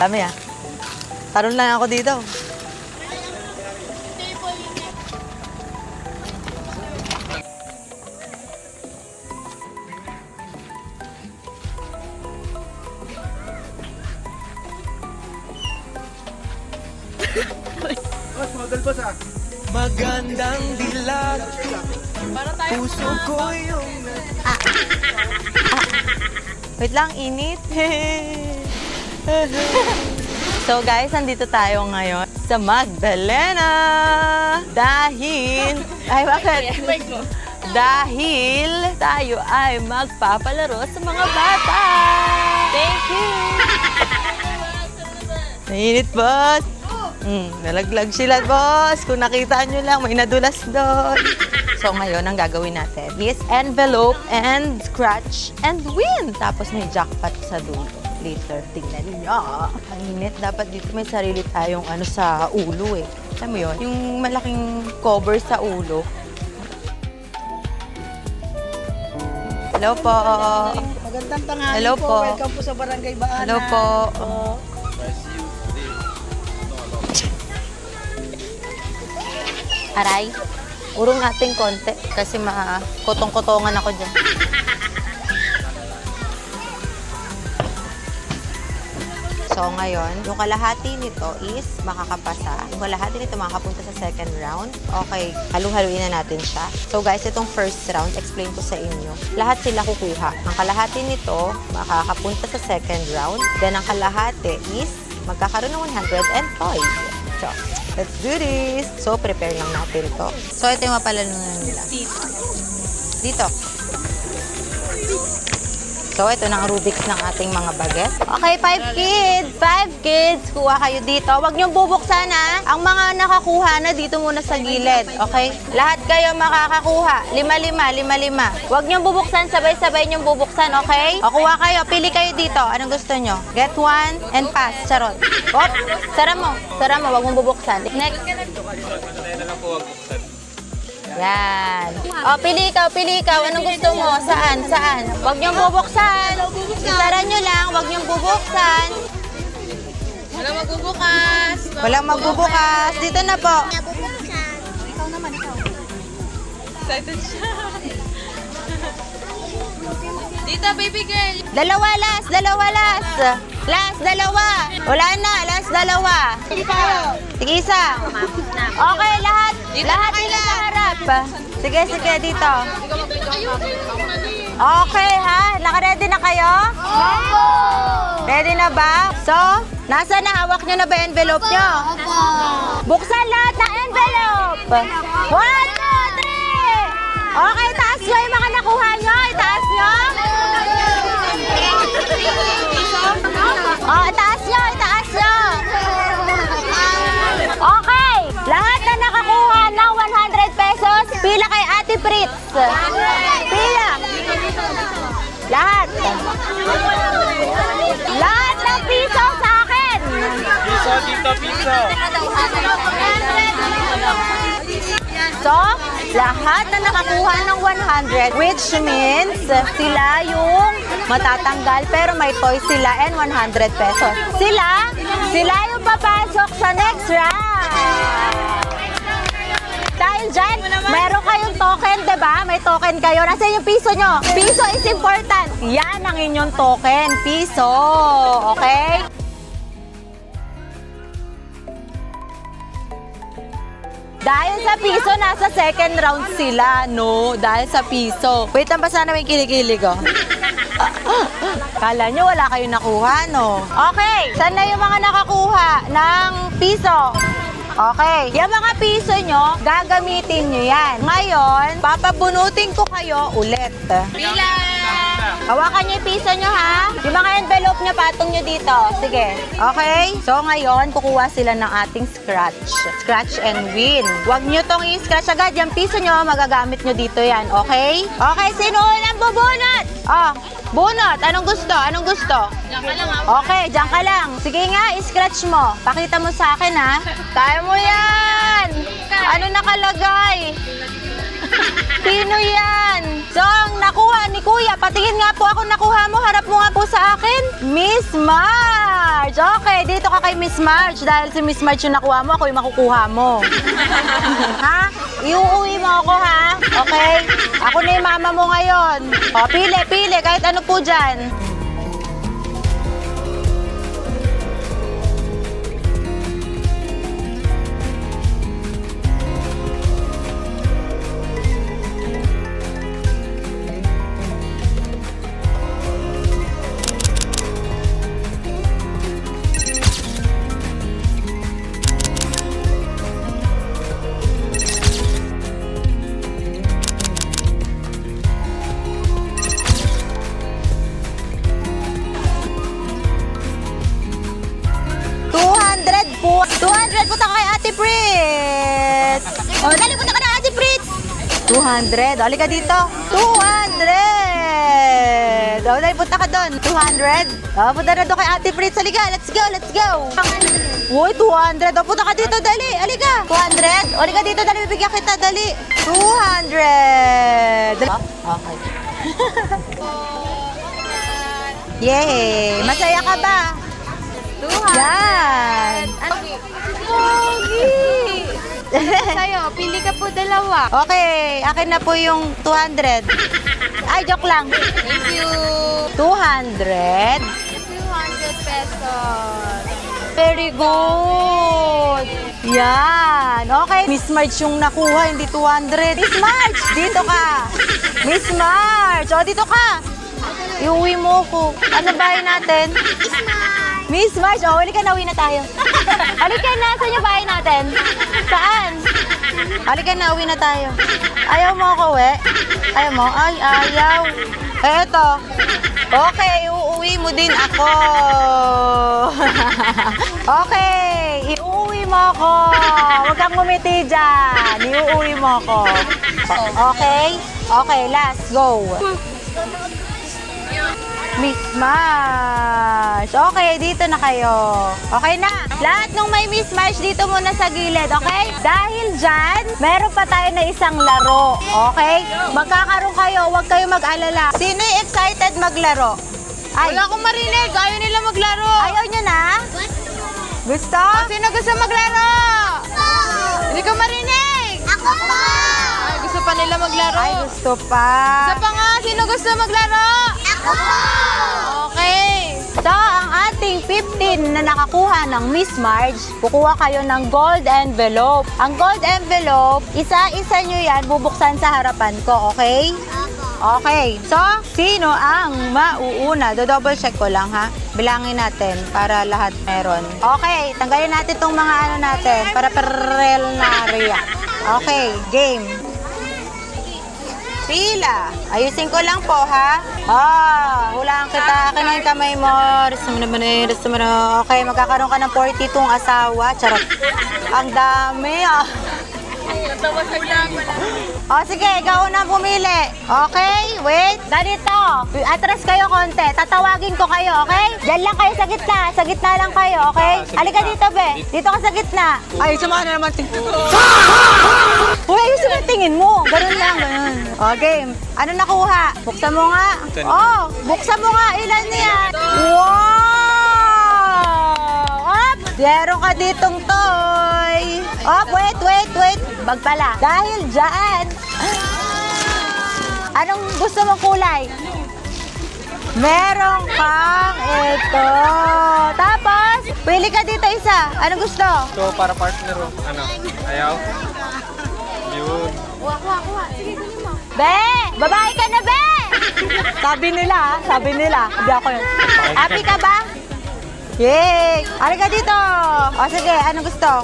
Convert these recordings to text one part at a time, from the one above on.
Dami ah. Taron lang ako dito. Magandang dilag. Puso ko yung... Wait lang, init. So guys, nandito tayo ngayon sa Magdalena. Dahil... Ay, bakit? Dahil tayo ay magpapalaro sa mga bata. Thank you. Mainit, boss. Nalaglag sila, boss. Kung nakita nyo lang, may nadulas doon. So ngayon, ang gagawin natin is envelope and scratch and win. Tapos may jackpot sa dulo. Later, tingnan niyo. Ang init. Dapat dito may sarili tayong ano sa ulo eh. Alam mo yun? Yung malaking cover sa ulo. Hello po. Magandang tanghali Hello po. Welcome po sa Barangay Baana. Hello po. Aray, urong natin konti kasi makotong-kotongan ako dyan. So ngayon, yung kalahati nito is makakapasa. Yung kalahati nito makakapunta sa second round. Okay, halu-haluin na natin siya. So guys, itong first round, explain ko sa inyo. Lahat sila kukuha. Ang kalahati nito makakapunta sa second round. Then ang kalahati is magkakaroon ng 105. So, let's do this! So, prepare lang natin to. So, ito yung mapalanunan nila. Dito. So, ito na ang Rubik's ng ating mga baget. Okay, 5 kids! 5 kids! Kuha kayo dito. Huwag niyong bubuksan ha. Ang mga nakakuha na dito muna sa gilid. Okay? Lahat kayo makakakuha. 5-5, 5-5. Huwag niyong bubuksan. Sabay-sabay niyong bubuksan. Okay? O, kuha kayo. Pili kayo dito. Anong gusto niyo? Get one and pass. Charot. Op! Sara mo. Sara mo. Huwag mong bubuksan. Next. Yan. O, pili ikaw. Anong gusto mo? Saan? Saan? Huwag niyong bubuksan. Isara niyo lang. Huwag niyong bubuksan. Walang magbubukas. Walang magbubukas. Dito na po. Ikaw naman, ikaw. Excited siya. Dito, baby girl. Dalawa, last. Last, dalawa. Wala na, last, dalawa. Sige, isa. Okay, lahat. Lahat dito sa harap. Sige, dito. Okay, ha? Naka-ready na kayo? Opo! Ready na ba? So, nasa na? Hawak nyo na ba yung envelope nyo? Opo! Buksan lahat ng envelope. 1, 2, 3. Okay, taas nyo yung mga nakuha nyo. Itaas nyo. Oh, itaas nyo. Okay, lahat na nakakuha ng 100 pesos, pila kay Ate Fritz. Pila. Lahat. Lahat ng piso sa akin. Piso, dito, piso. So, lahat na nakakuha ng 100, which means sila yung matatanggal pero may toy sila and 100 pesos. Sila yung papasok sa next round. Dahil dyan, meron kayong token, diba? May token kayo. Nasaan yung piso nyo? Piso is important. Yan ang inyong token. Piso. Okay? Dahil sa piso, nasa second round sila, no? Dahil sa piso. Wait lang, basta na may kilig-kilig, oh. Kala nyo wala kayong nakuha, no? Okay, saan na yung mga nakakuha ng piso? Okay, yung mga piso nyo, gagamitin nyo yan. Ngayon, papabunutin ko kayo ulit. Pila. Hawakan nyo yung piso nyo, ha? Yung mga envelope nyo, patong nyo dito. Sige. Okay? So, ngayon, kukuha sila ng ating scratch. Scratch and win. Huwag nyo tong i-scratch agad. Yung piso nyo, magagamit nyo dito yan. Okay? Okay, sino unang bubunot? Oh, bunot. Anong gusto? Diyan ka lang ha. Okay, dyan ka lang. Sige nga, i-scratch mo. Pakita mo sa akin, ha? Kaya mo yan! Ano nakalagay? Sino yan? So, ang nakuha ni Kuya, patingin nga po ako nakuha mo, harap mo nga po sa akin. Miss Marge! Okay, dito ka kay Miss Marge. Dahil si Miss Marge yung nakuha mo, ako yung makukuha mo. Ha? Iuuwi mo ako, ha? Okay? Ako na yung mama mo ngayon. O, pili, kahit ano po dyan. Po. 200 punta ka kay Ate Fritz. O, dali punta ka na Ate Fritz. 200. O, halika dito. 200. O, dali punta ka doon. 200. O, punta na doon kay Ate Fritz. Halika, let's go, let's go. Uy, 200. O, punta ka dito, dali. Halika. 200. O, halika dito, dali. Bibigyan kita, dali. 200. Okay. Yay! Masaya ka ba? 200. Yan. Pogi! Sa'yo, pili ka po dalawa. Okay, akin na po yung 200. Ay, joke lang. Thank you. 200. 200 pesos. Very good. Yan. Okay. Miss Marge yung nakuha, hindi 200. Miss Marge, dito ka. Miss Marge, o dito ka. Iuwi mo ko. Ano bahay natin? Miss Marge, oh, halika na, uwi na tayo. Halika na, saan yung bahay natin? Saan? Halika na, uwi na tayo. Ayaw mo ako, Ayaw mo? Ay, ayaw. Eto. Okay, uuwi mo din ako. Okay, iuwi mo ako. Huwag kang ngumiti dyan. Iuwi mo ako. Okay? Okay, last, go. Miss Marge. Okay, dito na kayo. Okay na. Lahat ng may Miss Marge dito muna sa gilid, okay? Dahil dyan, meron pa tayo na isang laro. Okay? Magkakaroon kayo, huwag kayo mag-alala. Sino yung excited maglaro? Ay, Wala akong marinig. Ayaw nila maglaro. ayaw nyo na? Gusto? Sino gusto maglaro? Hindi ko marinig. Ako po! Ay, gusto pa nila maglaro. Ay, gusto pa. Isa pa nga, sino gusto maglaro? Ako po! Okay. So, ang ating 15 na nakakuha ng Miss Marge, kukuha kayo ng gold envelope. Ang gold envelope, isa-isa nyo yan, bubuksan sa harapan ko, okay? Okay. So, sino ang mauuna? Do-double check ko lang, ha? Bilangin natin para lahat meron. Okay, tanggalin natin itong mga ano natin para perelnaria. Okay, game. Pila. Ayusin ko lang po, ha? Hulaan kita. Akin na yung kamay mo. Okay, magkakaroon ka ng 42 asawa. Charot. Ang dami, sige, ikaw na pumili. Okay, wait. Ganito. Atras kayo konti. Tatawagin ko kayo, okay? Diyan lang kayo sa gitna. Sa gitna lang kayo, okay? Halika dito, be. Dito ka sa gitna. Ay, samahan na naman. Uy, ayusin mo yung tingin mo. Ganun lang, ganun. Okay. Ano nakuha? Buksan mo nga. Buksan mo nga. Ilan yan? Wow! Up! Meron ka ditong toy. Wait. Bag pala. Dahil dyan. Anong gusto mong kulay? Meron kang ito. Tapos, pili ka dito isa. Anong gusto? So, para partner, ano? Ayaw? Yun. Be! Babae ka na, be! Sabi nila. Hindi ako yun. Happy ka ba? Yay! Halika dito! O sige, anong gusto?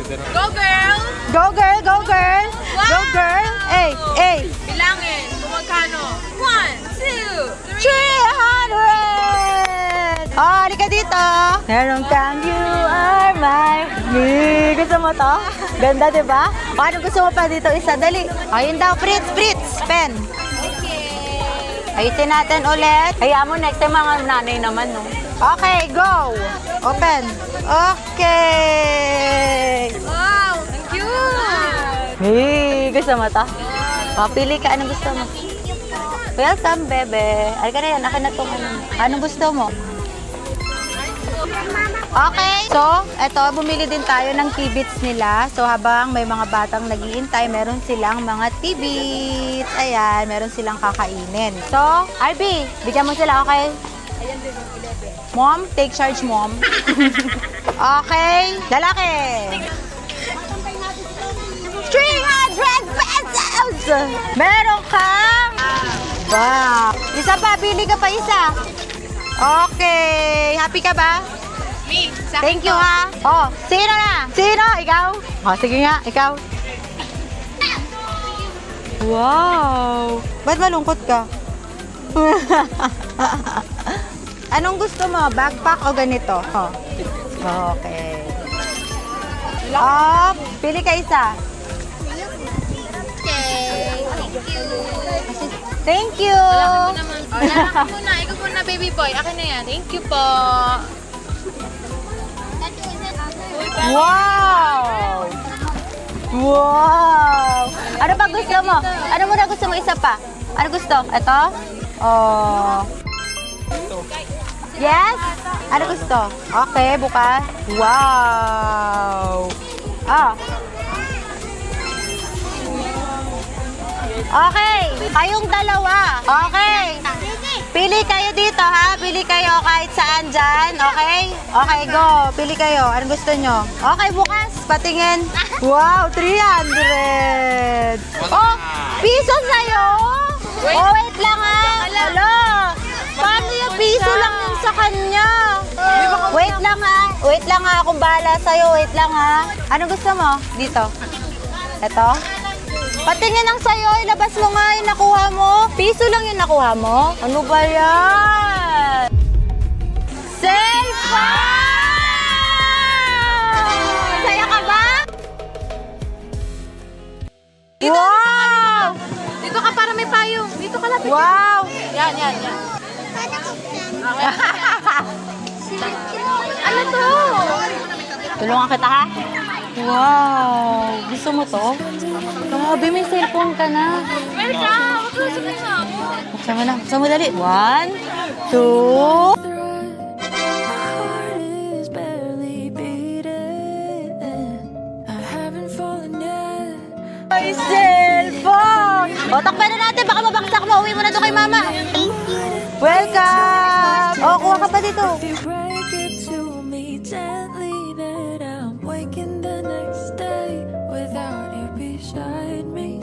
Go, girl. Go girl! Go girl! Go girl! Hey! Bilangin. Kung magkano. 1, 2, 300! Halika dito! Meron kang you are my me. Gusto mo to? Ganda, di ba? Anong gusto mo pa dito? Isa, dali. Ayun daw, Fritz! Pen! Ayusin natin ulit. Hayaan mo, next time mga nanay naman, no? Okay, go! Open. Okay! Wow, ang cute. Hey, gusto mo to? Pili ka. Anong gusto mo? Welcome, bebe. Ay ka na yan. Akin na itong ano. Anong gusto mo? Okay. So, eto, bumili din tayo ng T-Bits nila. So, habang may mga batang naghihintay, meron silang mga T-Bits. Ayan, meron silang kakainin. So, RB, bigyan mo sila, okay? Mom, take charge, mom. Okay. Lalaki. 300 pesos! Meron kang... Wow. Isa pa, pili ka pa isa. Okay. Happy ka ba? Me, Thank you ha. Oh, sino na? Sino? Ikaw? Oh, sige nga, ikaw. Wow. Ba't malungkot ka? Anong gusto mo? Backpack o ganito? Oh. Okay. Oh, pili ka isa. Thank you. Lalaki muna. Ikaw muna, baby boy. Akin na yan. Thank you po. Wow! Wow! Ano pa gusto mo? Ano muna gusto mo? Isa pa? Ano gusto? Ito? Oh. Yes? Ano gusto? Okay, bukas. Wow! Ah. Okay, kayong dalawa. Okay. Pili kayo dito ha. Pili kayo kahit saan dyan. Okay? Okay, go. Pili kayo. Ano gusto nyo? Okay, bukas. Patingin. Wow, 300. Oh, piso sa'yo? Oh, wait lang ha. Hello. Paano yung piso lang yun sa kanya? Wait lang ha. Wait lang ha. Kung bahala sa'yo, wait lang ha. Ano gusto mo? Dito. Ito? Patingin ang sayo, ilabas mo nga yung nakuha mo. Piso lang yung nakuha mo. Ano ba yan? Cellphone! Saya ka ba? Wow! Dito ka para may payong. Dito ka lapit. Wow! Yan. Ano to? Tulungan kita ha? Wow! Gusto mo to? Grabe, may cellphone ka na. Wait lang. Buksan Buksan mo mo na. na. Buksan mo dali. 1, 2... My heart is barely beating. I haven't fallen yet. May cellphone! O, takpan na natin. Baka mabaksak mo. Uwi mo na to kay mama. Welcome! O, kuha ka pa dito. If you break it to me gently, then I'm waking the next day without you beside me.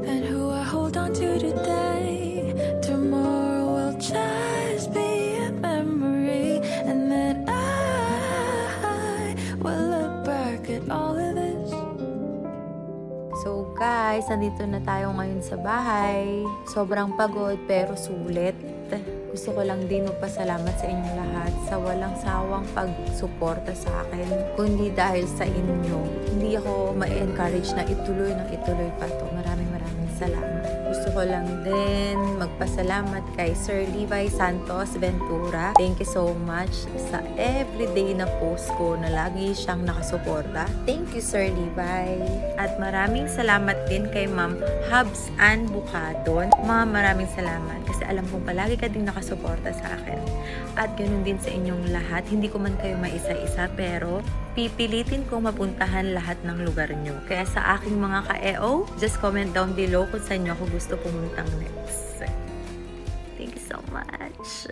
And who I hold on to today, tomorrow will just be a memory. And then I will look back at all of this. So guys, nandito na tayo ngayon sa bahay. Sobrang pagod pero sulit. Gusto ko lang din magpasalamat sa inyong lahat sa walang sawang pagsuporta sa akin. Kundi dahil sa inyo, hindi ako ma-encourage na ituloy pa to. Maraming salamat. Gusto ko lang din magpasalamat kay Sir Levi Santos Ventura. Thank you so much sa everyday na post ko na lagi siyang nakasuporta. Thank you, Sir Levi. At maraming salamat din kay Ma'am Hubs Ann Bucadon. Ma'am, maraming salamat kasi alam kong palagi ka din nakasuporta sa akin. At ganun din sa inyong lahat. Hindi ko man kayo maisa-isa pero pipilitin kong mapuntahan lahat ng lugar nyo. Kaya sa aking mga ka-EO, just comment down below kung saan nyo ako gusto pumuntang next. Thank you so much.